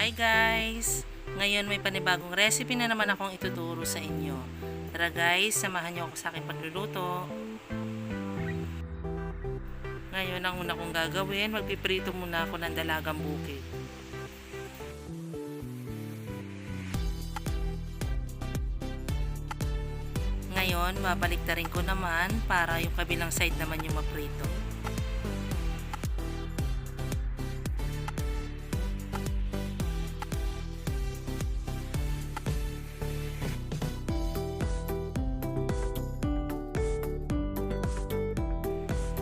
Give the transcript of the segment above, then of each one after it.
Hi guys! Ngayon may panibagong recipe na naman akong ituturo sa inyo. Tara guys, samahan niyo ako sa aking pagluluto. Ngayon ang una kong gagawin, magpiprito muna ako ng dalagang bukid. Ngayon, babaliktarin ko naman para yung kabilang side naman yung maprito.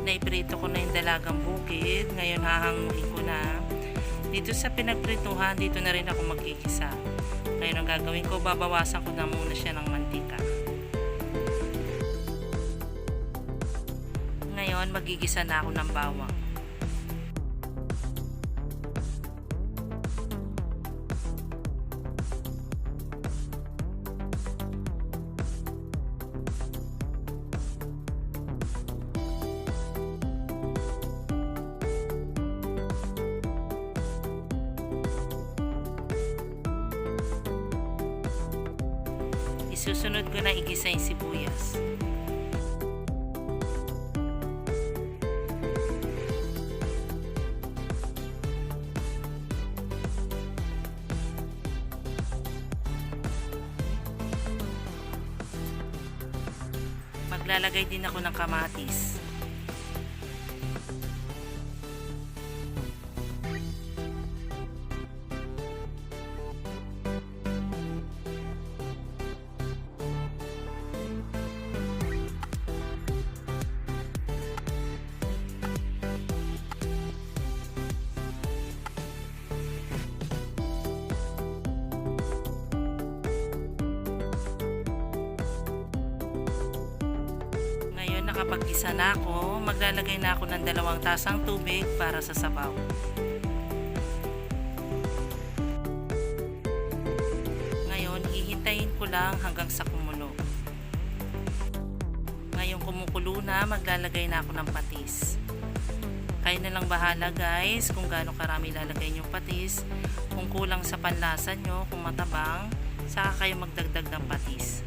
Naiprito ko na yung dalagang bukid. Ngayon hahanguin ko na. Dito sa pinagprituhan, dito na rin ako magkikisa. Ngayon ang gagawin ko, babawasan ko na muna siya ng mantika. Ngayon magigisa na ako ng bawang. Isusunod ko na igisa yung sibuyas. Maglalagay din ako ng kamatis. Nakapag-isa na ako, maglalagay na ako ng 2 tasang tubig para sa sabaw. Ngayon, hihintayin ko lang hanggang sa kumulo. Ngayon kumukulo na, maglalagay na ako ng patis. Kayo na lang bahala guys kung gaano karami lalagay yung patis. Kung kulang sa panlasa nyo, kung matabang, saka kayo magdagdag ng patis.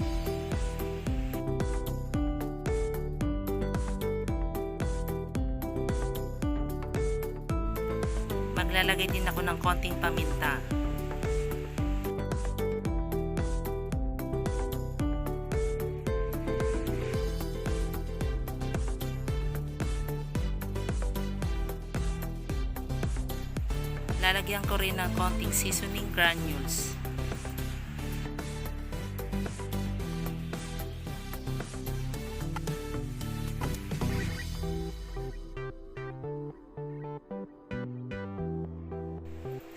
Maglalagay din ako ng konting paminta. Lalagyan ko rin ng konting seasoning granules.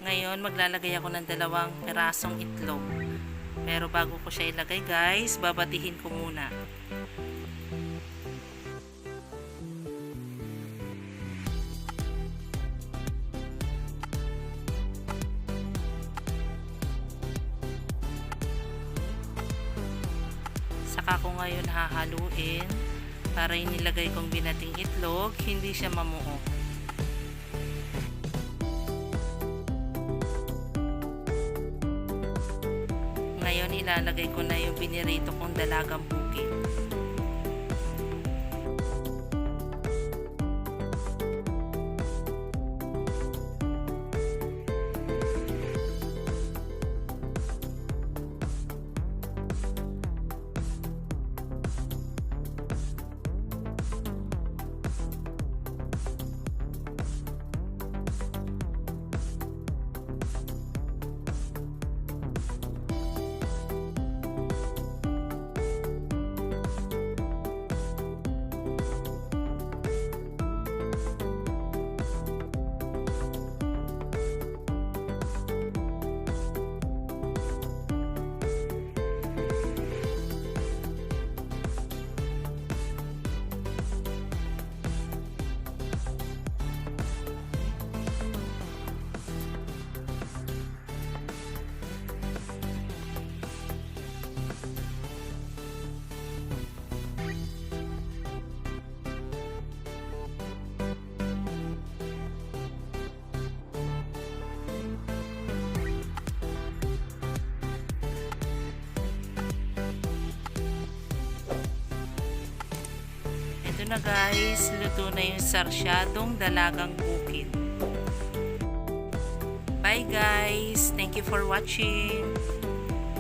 Ngayon, maglalagay ako ng 2 pirasong itlog. Pero bago ko siya ilagay guys, babatihin ko muna. Saka ko ngayon hahaluin para yung nilagay kong binating itlog, hindi siya mamuo. Ngayon ilalagay ko na yung binirito kong dalagang bukid. Yun na guys, luto na yung sarsyadong dalagang bukid. Bye guys! Thank you for watching!